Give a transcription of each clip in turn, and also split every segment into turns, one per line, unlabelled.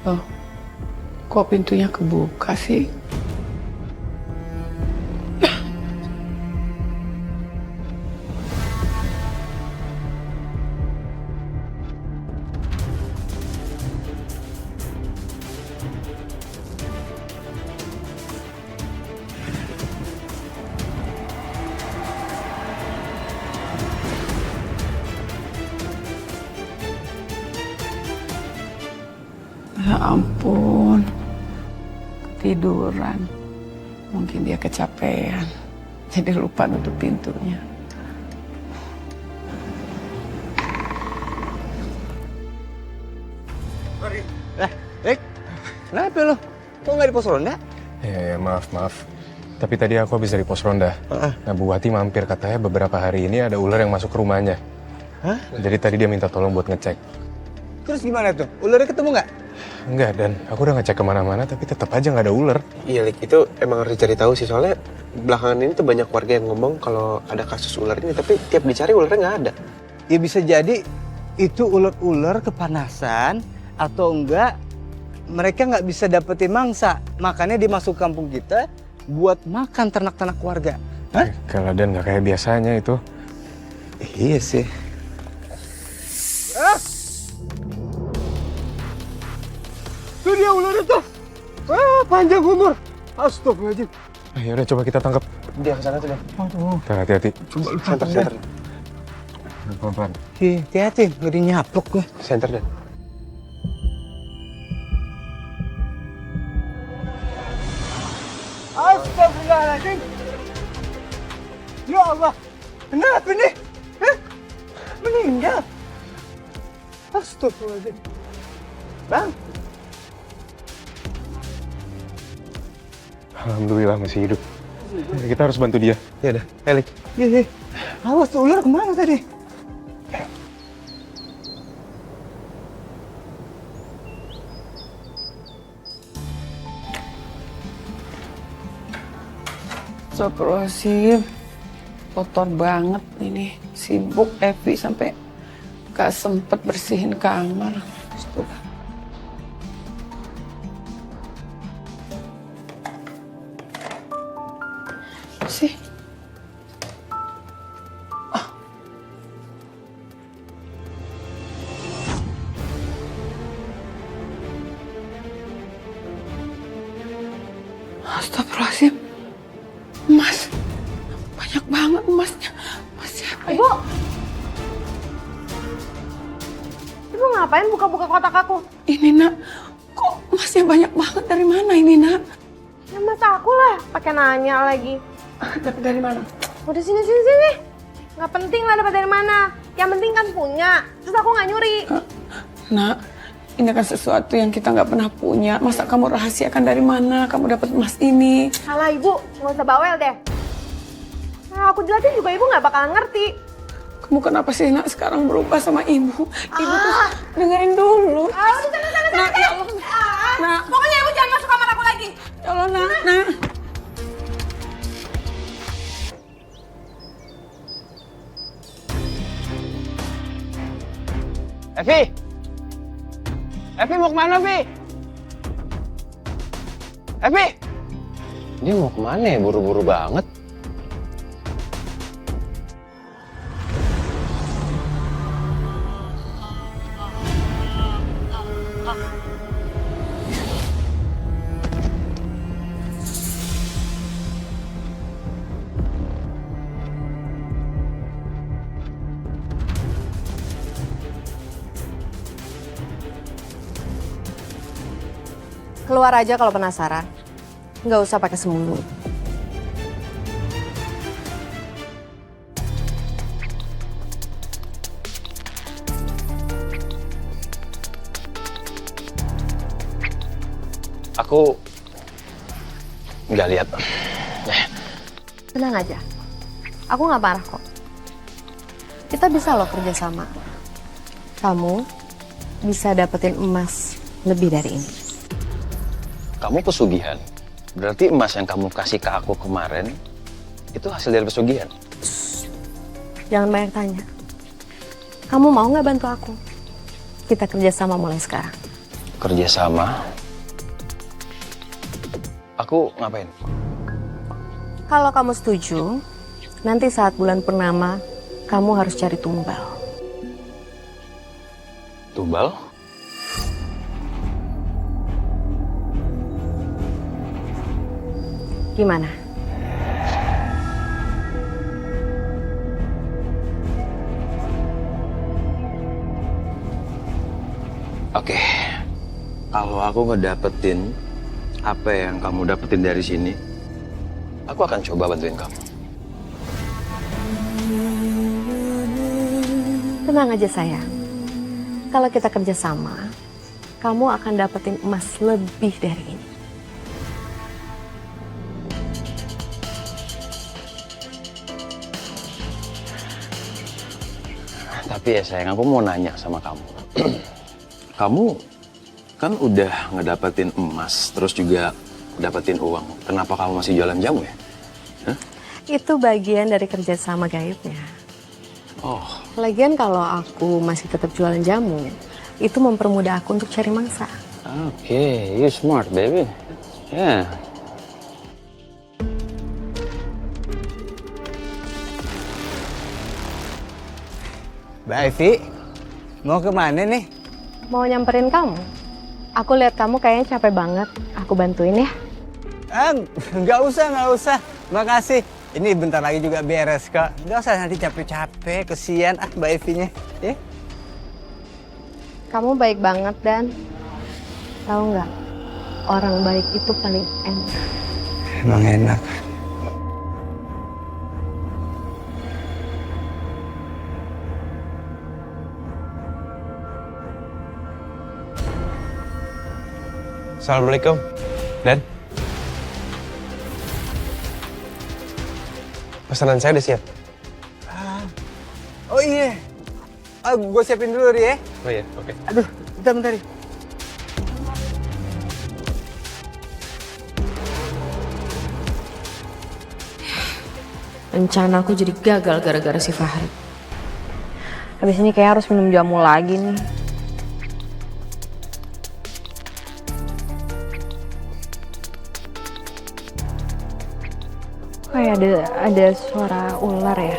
Loh, kok pintunya kebuka sih? Ya ampun, ketiduran. Mungkin dia kecapean, jadi lupa nutup pintunya.
Kenapa lo? Kok nggak di pos ronda?
Ya, maaf. Tapi tadi aku habis dari pos ronda. Nah, Bu Wati mampir, katanya beberapa hari ini ada ular yang masuk ke rumahnya.
Hah?
Jadi tadi dia minta tolong buat ngecek.
Terus gimana tuh? Ularnya ketemu nggak?
Enggak, dan aku udah ngecek kemana-mana, tapi tetap aja nggak ada ular.
Iya, Lik, itu emang harus dicari tahu sih, soalnya belakangan ini tuh banyak warga yang ngomong kalau ada kasus ular ini, tapi tiap dicari ularnya nggak ada.
Ya bisa jadi itu ular-ular kepanasan atau enggak mereka nggak bisa dapetin mangsa, makanya dimasuk kampung kita buat makan ternak-ternak warga. Hah?
Kalau dan nggak kayak biasanya itu.
Iya sih.
Tuh dia ularnya tuh. Panjang umur. Astagfirullahaladzim.
Ya udah, coba kita tangkap.
Dia ke sana tuh, deh.
Aduh.
Hati-hati.
Coba lu
Center, center.
Pelan-pelan.
Hati-hati, nggak dinyaplok gue.
Center, deh.
Astagfirullahaladzim. Ya Allah. Kenapa nih? Hah? Meninggal. Astagfirullahaladzim. Bang.
Alhamdulillah masih hidup. Kita harus bantu dia.
Ya udah, Lik.
Iya. Awas tuh ular kemana tadi?
Astagfirullahaladzim, kotor banget ini. Sibuk Evi sampai gak sempet bersihin kamar. Astaga. Sih. Astagfirullahaladzim. Emas. Banyak banget emasnya. Emas siapa ya?
Ibu! Ibu ngapain buka-buka kotak aku?
Ini nak, kok emasnya banyak banget, dari mana ini nak?
Ya mas aku lah, pakai nanya lagi.
Dapat dari mana?
Udah sini. Nggak penting lah dapat dari mana. Yang penting kan punya. Terus aku nggak nyuri.
Nak, ini kan sesuatu yang kita nggak pernah punya. Masa kamu rahasiakan dari mana kamu dapat emas ini?
Salah ibu, nggak usah bawel deh. Nah, aku jelasin juga ibu nggak bakalan ngerti.
Kamu kenapa sih nak sekarang berubah sama ibu? Ibu tuh dengerin dulu.
Udah sana
Nak,
deh.
ya Allah. Nak.
Pokoknya ibu jangan masuk kamar aku lagi.
Ya Allah, nak.
Evi mau kemana, Vi? Evi!
Dia mau kemana ya? Buru-buru banget.
Keluar aja kalau penasaran. Nggak usah pakai sembunyi.
Aku nggak lihat.
Tenang aja. Aku nggak marah kok. Kita bisa loh kerja sama. Kamu bisa dapetin emas lebih dari ini.
Kamu pesugihan. Berarti emas yang kamu kasih ke aku kemarin itu hasil dari pesugihan.
Jangan banyak tanya. Kamu mau nggak bantu aku? Kita kerja sama mulai sekarang.
kerjasama. Aku ngapain?
Kalau kamu setuju, nanti saat bulan purnama, kamu harus cari tumbal.
Tumbal?
Gimana?
Oke, kalau aku ngedapetin apa yang kamu dapetin dari sini, aku akan coba bantuin kamu.
Tenang aja sayang. Kalau kita kerjasama, kamu akan dapetin emas lebih dari ini.
Tapi ya sayang, aku mau nanya sama kamu. Kamu kan udah ngedapetin emas, terus juga dapetin uang. Kenapa kamu masih jualan jamu ya? Hah?
Itu bagian dari kerjasama gaibnya.
Oh,
Lagian kalau aku masih tetap jualan jamu, itu mempermudah aku untuk cari mangsa.
oke, you smart baby. Ya.
Mbak Evi, mau kemana nih?
Mau nyamperin kamu? Aku lihat kamu kayaknya capek banget. Aku bantuin ya.
Nggak usah. Makasih. Ini bentar lagi juga beres kok. Nggak usah nanti capek-capek, kesian Mbak Evinya. Ya?
Kamu baik banget Dan. Tahu nggak? Orang baik itu paling enak.
Emang enak.
Assalamualaikum. Dan? Pesanan saya udah siap.
Oh iya. Gue siapin dulu ya.
Oh iya, oke.
Aduh, bentar.
Rencana aku jadi gagal gara-gara si Fahri. Habis ini kayak harus minum jamu lagi nih. Kayak ada suara ular ya.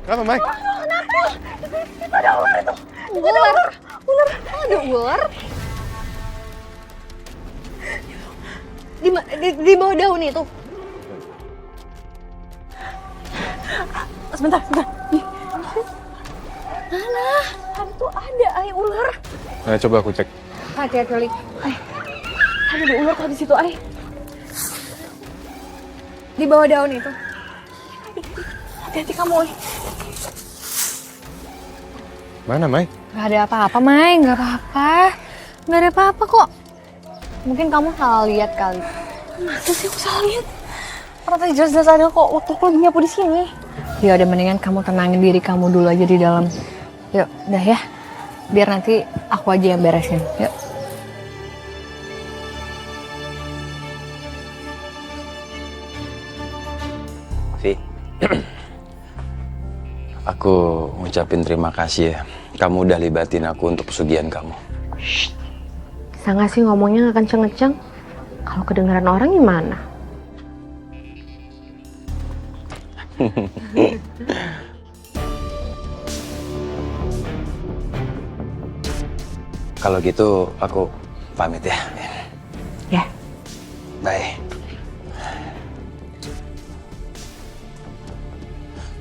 Kenapa, Mai?
Ular. Ada ular. Di bawah daun itu.
Sebentar. Alah, itu ada ular.
Nah, coba aku cek.
Hati-hati, Lik. Ada ular tadi situ, Di bawah daun itu. Hati-hati kamu,
Mana, Mai?
Gak ada apa-apa, Mai. Gak apa-apa. Gak ada apa-apa kok.
Mungkin kamu salah lihat kali.
Masa sih aku salah lihat? Orang tadi jelas-jelas ada kok waktu aku lagi nyapu di sini. Ya udah mendingan kamu tenangin diri kamu dulu aja di dalam. Yuk, udah ya. Biar nanti aku aja yang beresin. Yuk.
Vi. Aku ngucapin terima kasih ya. Kamu udah libatin aku untuk pesugihan kamu.
Bisa nggak sih ngomongnya nggak kenceng-kenceng? Kalau kedengaran orang gimana?
Kalau gitu aku pamit ya.
Ya.
Bye.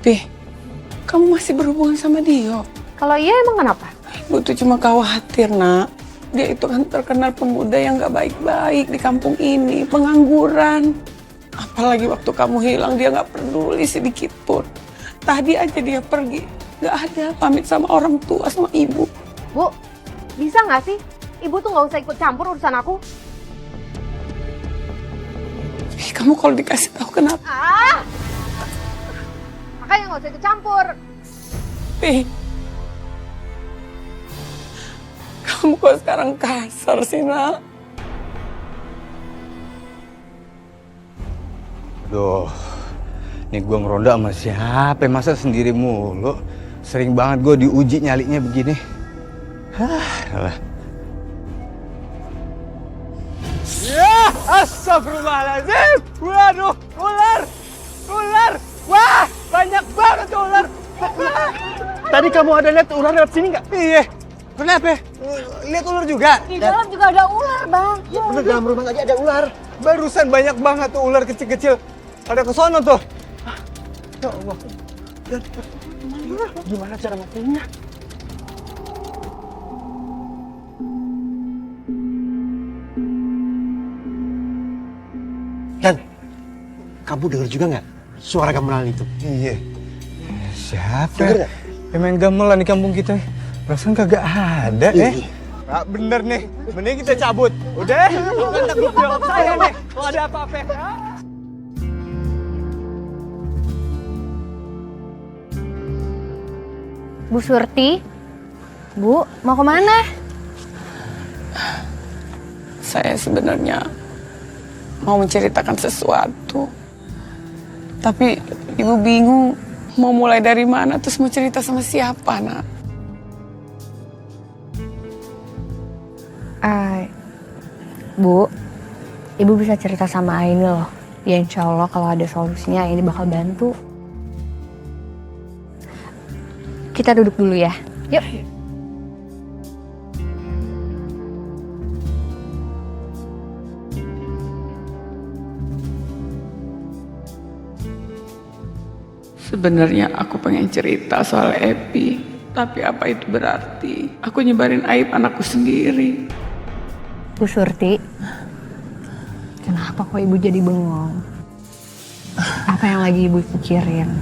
Pi, kamu masih berhubungan sama Dio?
Kalau iya emang kenapa?
Ibu tuh cuma khawatir, Nak. Dia itu kan terkenal pemuda yang gak baik-baik di kampung ini, pengangguran. Apalagi waktu kamu hilang dia gak peduli sedikit pun. Tadi aja dia pergi, gak ada pamit sama orang tua, sama ibu.
Bu, bisa nggak sih? Ibu tuh nggak usah ikut campur urusan aku.
Kamu kalau dikasih tahu kenapa?
Makanya nggak usah ikut campur.
Pi, Kamu kok sekarang kasar sih, Nak?
Duh, nih gue ngeronda sama siapa? Masa sendiri mulu? Sering banget gue diuji nyalinya begini. Alah. Ya, astagfirullahaladzim. Waduh, ular. Ular. Wah, banyak banget ular. Tadi kamu ada lihat ular lewat sini nggak? Iya. Kenapa? Lihat ular juga?
Di dalam juga ada ular, Bang.
Ya, bener, dalam rumah aja ada ular. Barusan banyak banget tuh ular kecil-kecil. Ada ke sono tuh. Ya Allah. Gimana cara matinya?
Dan, kamu dengar juga nggak suara gamelan itu?
Iya. Siapa?
Dengar nggak?
Emang gamelan di kampung kita. Perasaan kagak ada Pak, bener nih. Mending kita cabut. Udah? Bukan tanggung jawab saya nih. Kalau ada apa-apa.
Bu Surti, Bu, mau kemana?
Saya sebenarnya mau menceritakan sesuatu. Tapi ibu bingung mau mulai dari mana, terus mau cerita sama siapa, Nak?
Bu, Ibu bisa cerita sama Aini loh. Ya insya Allah kalau ada solusinya Aini bakal bantu. Kita duduk dulu ya. Yuk.
Sebenarnya aku pengen cerita soal Epi. Tapi apa itu berarti? Aku nyebarin aib anakku sendiri.
Bu Surti, kenapa kok Ibu jadi bengong? Apa yang lagi Ibu pikirin?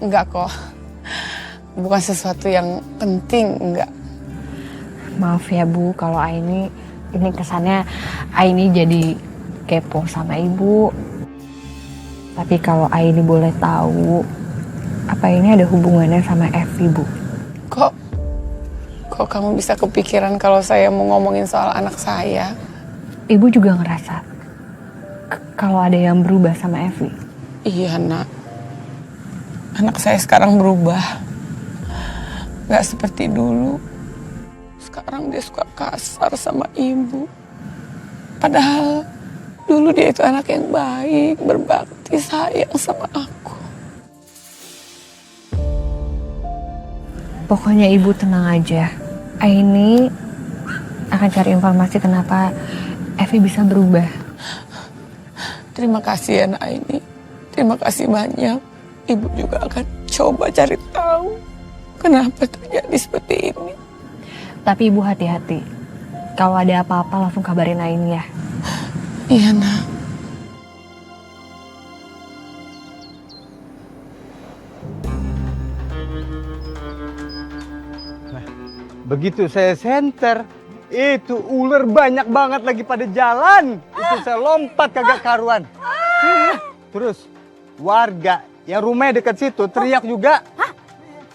Enggak kok. Bukan sesuatu yang penting, enggak.
Maaf ya Bu, kalau Aini, ini kesannya Aini jadi kepo sama Ibu. Tapi kalau Aini boleh tahu, apa ini ada hubungannya sama Evi, Bu?
Kok kamu bisa kepikiran kalau saya mau ngomongin soal anak saya?
Ibu juga ngerasa kalau ada yang berubah sama Evi.
Iya, Nak. Anak saya sekarang berubah. Gak seperti dulu. Sekarang dia suka kasar sama ibu. Padahal dulu dia itu anak yang baik, berbakti, sayang sama aku.
Pokoknya Ibu tenang aja. Aini akan cari informasi kenapa Evi bisa berubah.
Terima kasih ya, Nak Aini. Terima kasih banyak. Ibu juga akan coba cari tahu kenapa terjadi seperti ini.
Tapi Ibu hati-hati. Kalau ada apa-apa langsung kabarin Aini ya.
Iya, Nak.
Begitu saya senter, itu ular banyak banget lagi pada jalan. Itu saya lompat kagak karuan. Terus warga yang rumahnya dekat situ teriak juga.
Hah?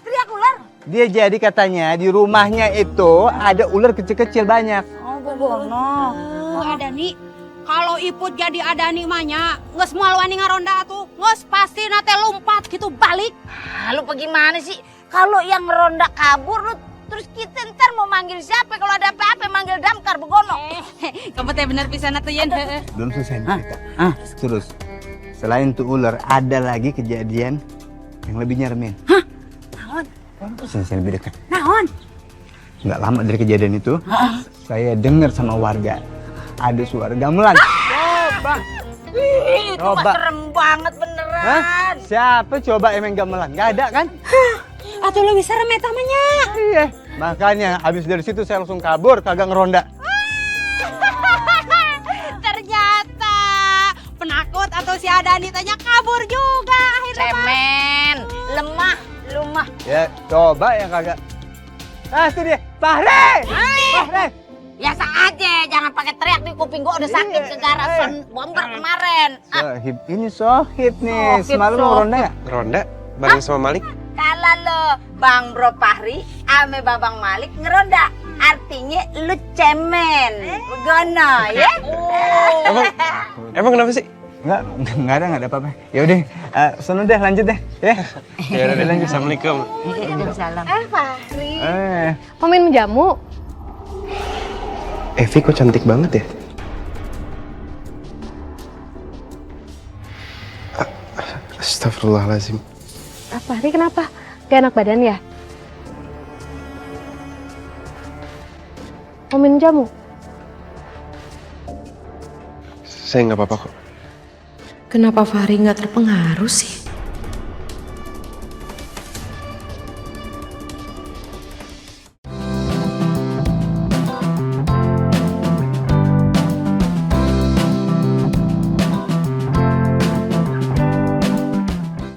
Teriak ular?
Dia jadi katanya di rumahnya itu ada ular kecil-kecil banyak.
Oh, bobono. Ada nih. Kalau Iput jadi ada nih mahnya, nges moal wani ngaronda tuh, nges pasti nate lompat gitu balik. Lu bagaimana sih? Kalau yang ngeronda kabur lu terus kita ntar mau manggil siapa kalau ada apa-apa manggil damkar begono. Kamu teh bener pisan atuh yen.
Belum selesai cerita. Terus selain tuh ular ada lagi kejadian yang lebih nyeremin.
Hah? Naon?
Sini lebih dekat.
Naon?
Nggak lama dari kejadian itu, saya dengar sama warga ada suara gamelan. Coba.
Itu mah serem banget beneran.
Hah? Siapa coba emang gamelan? Nggak ada kan?
Atau lebih serem ya tamanya?
Iya. Makanya abis dari situ saya langsung kabur, kagak ngeronda.
Ternyata penakut atau si Adani tanya kabur juga akhirnya. Cemen, lemah, lumah.
Ya coba yang kagak. Itu dia, Fahri! Fahri!
Biasa aja, jangan pakai teriak di kuping gua udah sakit gegara bomber kemarin.
Sohib, ini Sohib nih.
Sohib,
Semalam
Sohib.
ngeronda ya?
Ngeronda bareng sama Malik.
Kalau Kalau Bang Bro Fahri ame Babang Malik ngeronda, artinya lu cemen. Begono ya.
Emang kenapa sih?
Enggak ada apa-apa. Ya udah, sono deh lanjut deh, ya.
Ya udah lanjut. Assalamualaikum.
Waalaikumsalam. Fahri.
Mau minum jamu?
Evi kok cantik banget ya? Astagfirullahaladzim.
Fahri kenapa? Gak enak badan ya? Mau minum jamu?
Saya nggak apa-apa kok.
Kenapa Fahri nggak terpengaruh sih?